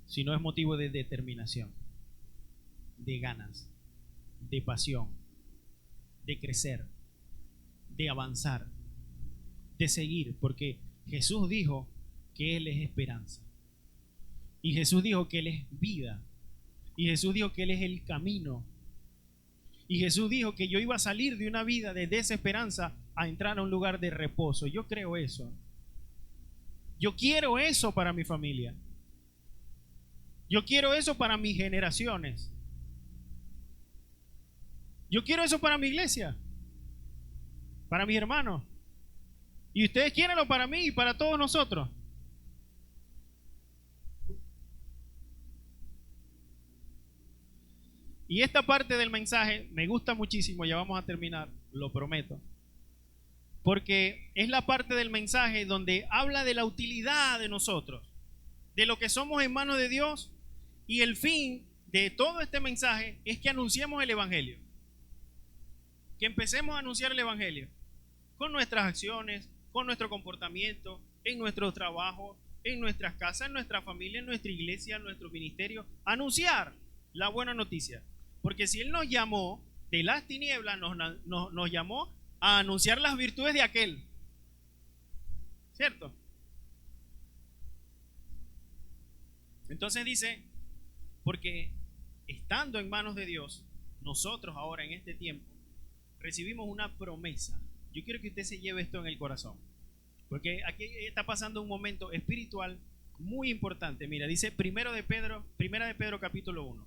sino es motivo de determinación. de ganas, de pasión, de crecer, de avanzar, de seguir, porque Jesús dijo que Él es esperanza. Y Jesús dijo que Él es vida. Y Jesús dijo que Él es el camino. Y Jesús dijo que yo iba a salir de una vida de desesperanza a entrar a un lugar de reposo. Yo creo eso. Yo quiero eso para mi familia. Yo quiero eso para mis generaciones. Yo quiero eso para mi iglesia, para mis hermanos. Y ustedes quierenlo para mí y para todos nosotros. Y esta parte del mensaje me gusta muchísimo, ya vamos a terminar, lo prometo. Porque es la parte del mensaje donde habla de la utilidad de nosotros, de lo que somos en manos de Dios, y el fin de todo este mensaje es que anunciemos el Evangelio. Que empecemos a anunciar el Evangelio con nuestras acciones, con nuestro comportamiento, en nuestro trabajo, en nuestras casas, en nuestra familia, en nuestra iglesia, en nuestro ministerio. Anunciar la buena noticia. Porque si Él nos llamó de las tinieblas, nos llamó a anunciar las virtudes de aquel. ¿Cierto? Entonces dice, porque estando en manos de Dios, nosotros ahora en este tiempo recibimos una promesa. Yo quiero que usted se lleve esto en el corazón, porque aquí está pasando un momento espiritual muy importante. Mira, dice primera de Pedro capítulo 1.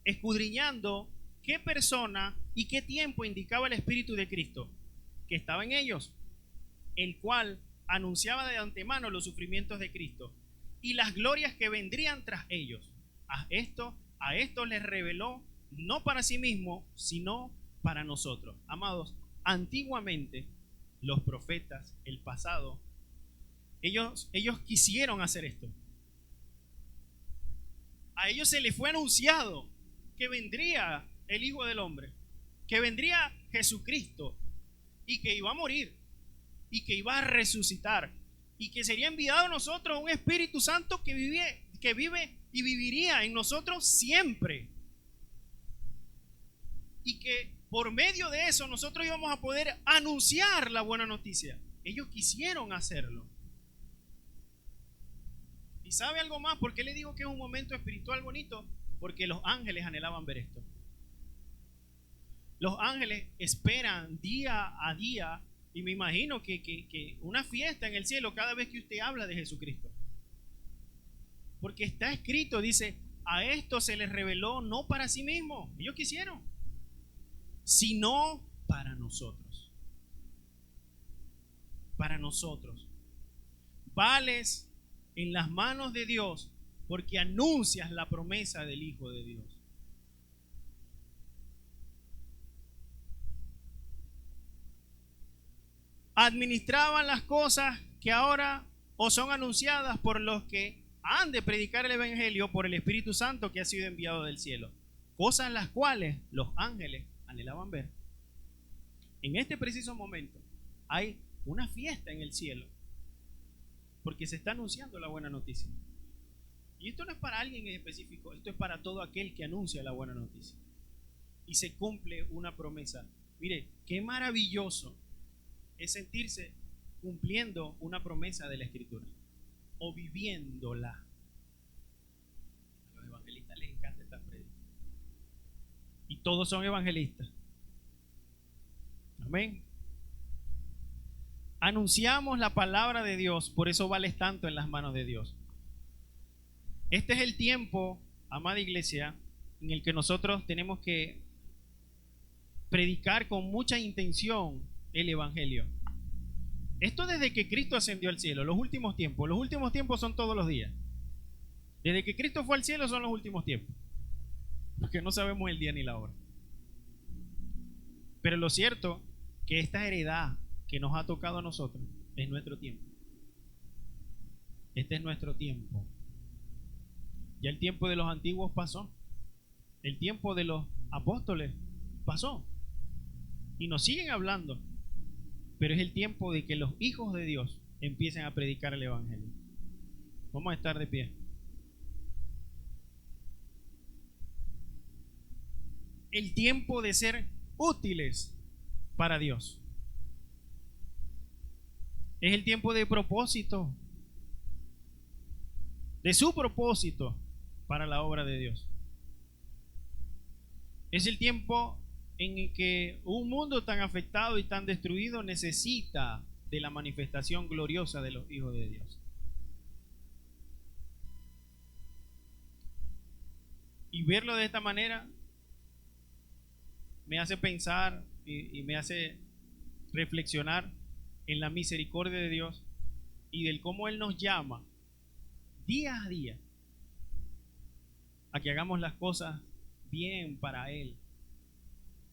Escudriñando qué persona y qué tiempo indicaba el Espíritu de Cristo que estaba en ellos, el cual anunciaba de antemano los sufrimientos de Cristo y las glorias que vendrían tras ellos. A esto les reveló no para sí mismo, sino para nosotros. Amados, antiguamente los profetas, el pasado, ellos quisieron hacer esto. A ellos se les fue anunciado que vendría el Hijo del Hombre, que vendría Jesucristo y que iba a morir y que iba a resucitar y que sería enviado a nosotros un Espíritu Santo que vive y viviría en nosotros siempre, y que por medio de eso nosotros íbamos a poder anunciar la buena noticia. Ellos quisieron hacerlo. ¿Y sabe algo más? ¿Por qué le digo que es un momento espiritual bonito? Porque los ángeles anhelaban ver esto. Los ángeles esperan día a día, y me imagino que una fiesta en el cielo cada vez que usted habla de Jesucristo. Porque está escrito, dice, a esto se les reveló no para sí mismo, ellos quisieron, sino para nosotros. Para nosotros. Vales en las manos de Dios porque anuncias la promesa del Hijo de Dios. Administraban las cosas que ahora os son anunciadas por los que han de predicar el Evangelio por el Espíritu Santo que ha sido enviado del cielo. Cosas las cuales los ángeles anhelaban ver. En este preciso momento hay una fiesta en el cielo porque se está anunciando la buena noticia. Y esto no es para alguien en específico, esto es para todo aquel que anuncia la buena noticia. Y se cumple una promesa. Mire, qué maravilloso es sentirse cumpliendo una promesa de la Escritura o viviéndola. A los evangelistas les encanta esta predica. Y todos son evangelistas. Amén. Anunciamos la palabra de Dios, por eso vales tanto en las manos de Dios. Este es el tiempo, amada iglesia, en el que nosotros tenemos que predicar con mucha intención el Evangelio. Esto desde que Cristo ascendió al cielo, los últimos tiempos son todos los días. Desde que Cristo fue al cielo son los últimos tiempos, porque no sabemos el día ni la hora. Pero lo cierto que esta heredad que nos ha tocado a nosotros es nuestro tiempo. Este es nuestro tiempo. Ya el tiempo de los antiguos pasó. El tiempo de los apóstoles pasó. Y nos siguen hablando. Pero es el tiempo de que los hijos de Dios empiecen a predicar el Evangelio. Vamos a estar de pie. el tiempo de ser útiles para Dios. Es el tiempo de propósito, de su propósito para la obra de Dios. Es el tiempo en el que un mundo tan afectado y tan destruido necesita de la manifestación gloriosa de los hijos de Dios. Y verlo de esta manera me hace pensar y me hace reflexionar en la misericordia de Dios y del cómo Él nos llama día a día a que hagamos las cosas bien para Él,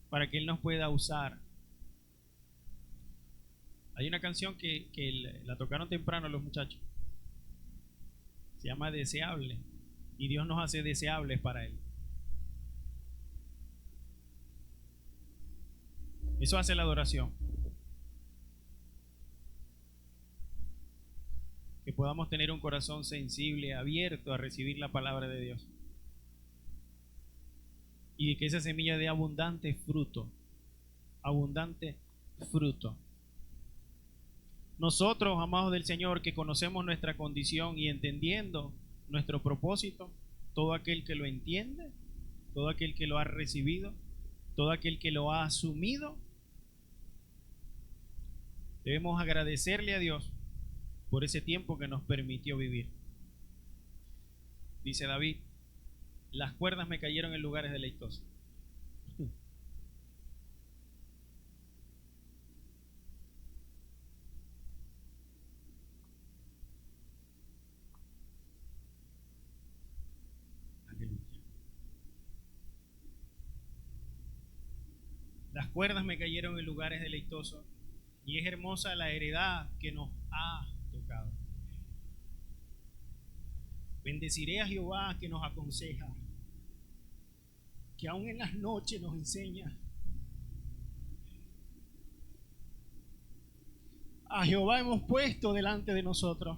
para que Él nos pueda usar. Hay una canción que la tocaron temprano los muchachos, se llama Deseable, y Dios nos hace deseables para Él. Eso hace la adoración. Que podamos tener un corazón sensible, abierto a recibir la palabra de Dios. Y que esa semilla dé abundante fruto. Abundante fruto. Nosotros, amados del Señor, que conocemos nuestra condición y entendiendo nuestro propósito, todo aquel que lo entiende, todo aquel que lo ha recibido, todo aquel que lo ha asumido, debemos agradecerle a Dios por ese tiempo que nos permitió vivir. Dice David, las cuerdas me cayeron en lugares deleitosos. Las cuerdas me cayeron en lugares deleitosos y es hermosa la heredad que nos ha tocado. Bendeciré a Jehová que nos aconseja, que aún en las noches nos enseña. A Jehová hemos puesto delante de nosotros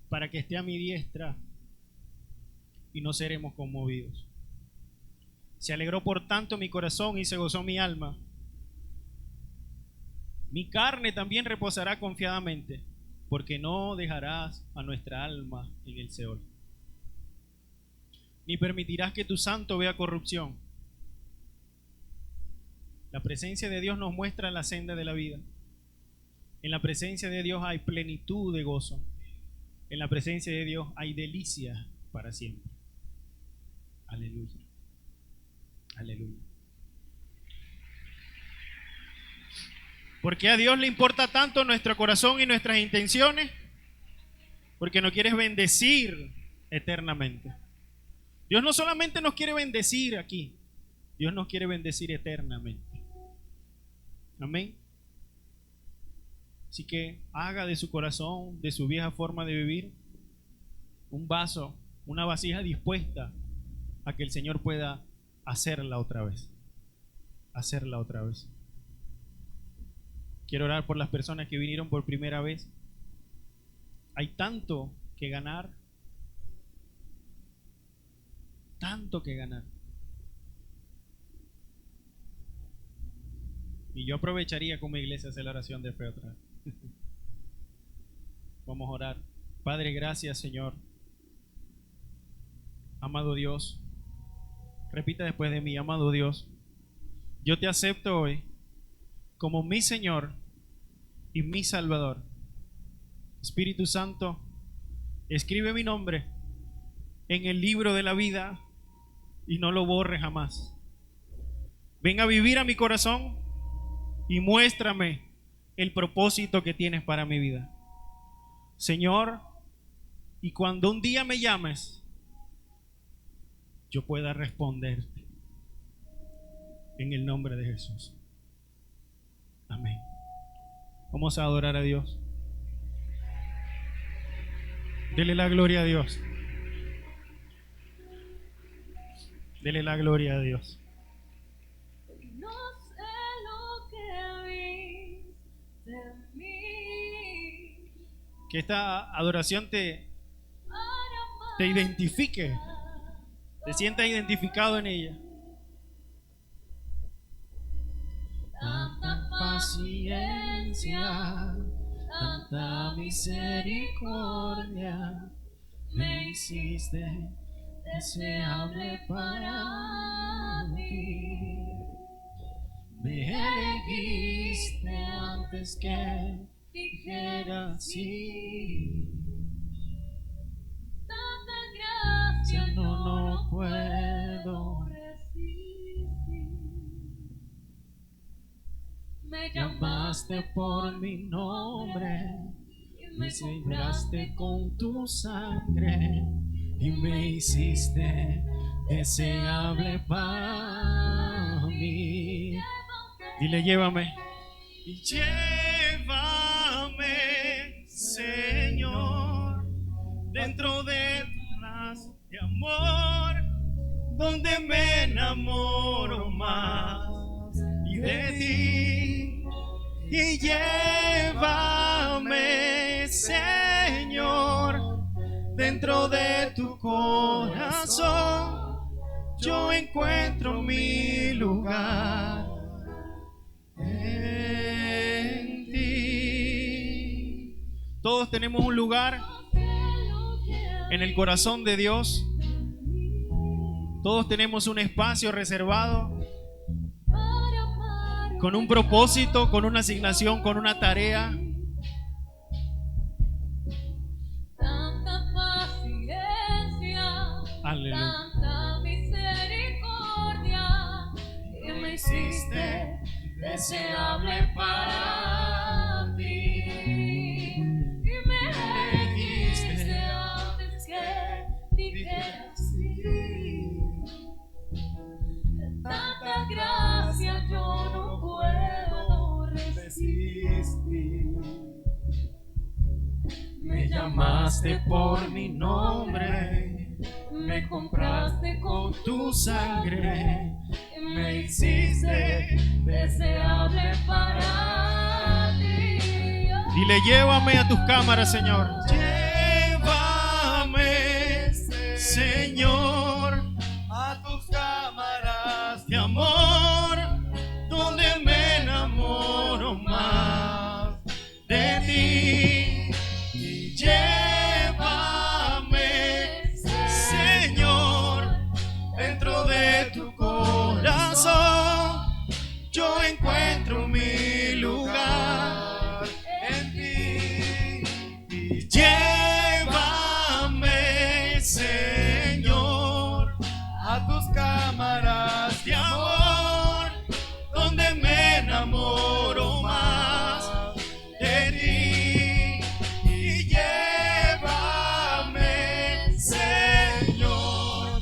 para que esté a mi diestra y no seremos conmovidos. Se alegró por tanto mi corazón y se gozó mi alma. Mi carne también reposará confiadamente, porque no dejarás a nuestra alma en el Seol, ni permitirás que tu santo vea corrupción. La presencia de Dios nos muestra la senda de la vida. En la presencia de Dios hay plenitud de gozo. En la presencia de Dios hay delicia para siempre. Aleluya. Aleluya. ¿Por qué a Dios le importa tanto nuestro corazón y nuestras intenciones? Porque nos quiere bendecir eternamente. Dios no solamente nos quiere bendecir aquí, Dios nos quiere bendecir eternamente. Amén. Así que haga de su corazón, de su vieja forma de vivir, un vaso, una vasija dispuesta a que el Señor pueda hacerla otra vez. Hacerla otra vez. Quiero orar por las personas que vinieron por primera vez. Hay tanto que ganar. Tanto que ganar. Y yo aprovecharía como iglesia hacer la oración de fe otra vez. Vamos a orar. Padre, gracias, Señor. Amado Dios, repita después de mí, amado Dios, yo te acepto hoy como mi Señor y mi Salvador. Espíritu Santo, escribe mi nombre en el libro de la vida y no lo borres jamás. Ven a vivir a mi corazón y muéstrame el propósito que tienes para mi vida. Señor, y cuando un día me llames, yo pueda responderte en el nombre de Jesús. Amén. Vamos a adorar a Dios. Dele la gloria a Dios. Dele la gloria a Dios. No sé lo que viste en mí. Que esta adoración te identifique, te sientas identificado en ella. paciencia, tanta misericordia, me hiciste deseable para ti. Me elegiste antes que dijera sí. Tanta gracia No, yo no no puedo. puedo resistir. Me Llamaste por mi nombre, y me sembraste con tu sangre y me hiciste deseable para mí. Dile, llévame. Y llévame, Señor, dentro de tu paz de amor, donde me enamoro más y de ti. Y llévame, Señor, dentro de tu corazón, yo encuentro mi lugar en ti. Todos tenemos un lugar en el corazón de Dios. Todos tenemos un espacio reservado con un propósito, con una asignación, con una tarea. Tanta paciencia, Aleluya. tanta misericordia, que me hiciste deseable para ti. Y me elegiste antes que dijera sí. Tanta gracia yo no puedo resistir. Me llamaste por mi nombre, Me compraste con tu sangre, me hiciste deseable para ti. Dile, llévame a tus cámaras, Señor. Llévame, Señor, a tus cámaras de amor, donde me enamoro más de ti. Y llévame, Señor, dentro de tu corazón, yo encuentro mi lugar en ti. Y llévame, Señor, a tus cámaras de amor, donde me enamoro más de ti. Y llévame, Señor,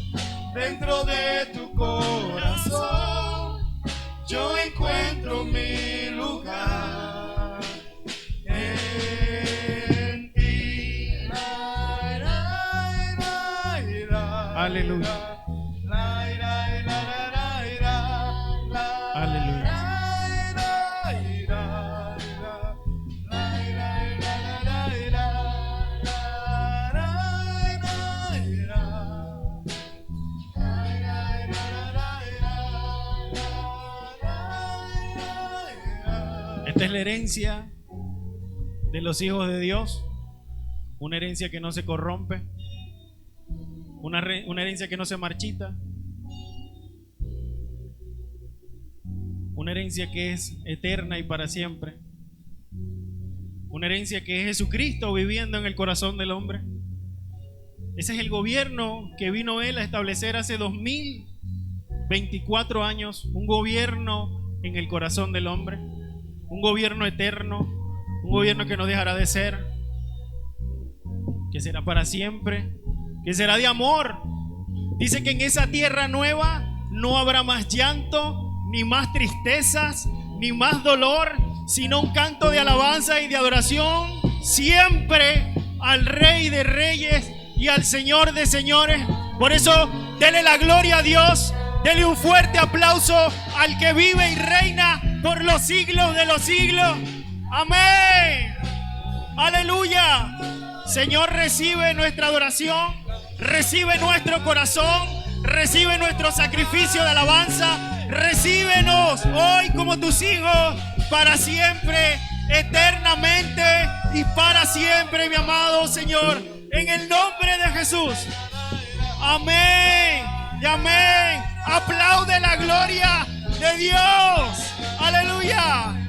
dentro de tu corazón, yo encuentro mi lugar en ti. Aleluya. Aleluya. Esta es la herencia de los hijos de Dios, una herencia que no se corrompe, una herencia que no se marchita, una herencia que es eterna y para siempre, una herencia que es Jesucristo viviendo en el corazón del hombre. Ese es el gobierno que vino Él a establecer hace 2024 años, un gobierno en el corazón del hombre, un gobierno eterno, un gobierno que no dejará de ser, que será para siempre, que será de amor. Dice que en esa tierra nueva no habrá más llanto, ni más tristezas, ni más dolor, sino un canto de alabanza y de adoración siempre al Rey de Reyes y al Señor de Señores. Por eso, dele la gloria a Dios, dele un fuerte aplauso al que vive y reina por los siglos de los siglos. Amén. Aleluya. Señor, recibe nuestra adoración, recibe nuestro corazón, recibe nuestro sacrificio de alabanza. Recíbenos hoy como tus hijos para siempre, eternamente y para siempre, mi amado Señor, en el nombre de Jesús. Amén y amén. Aplaude la gloria de Dios. Aleluya.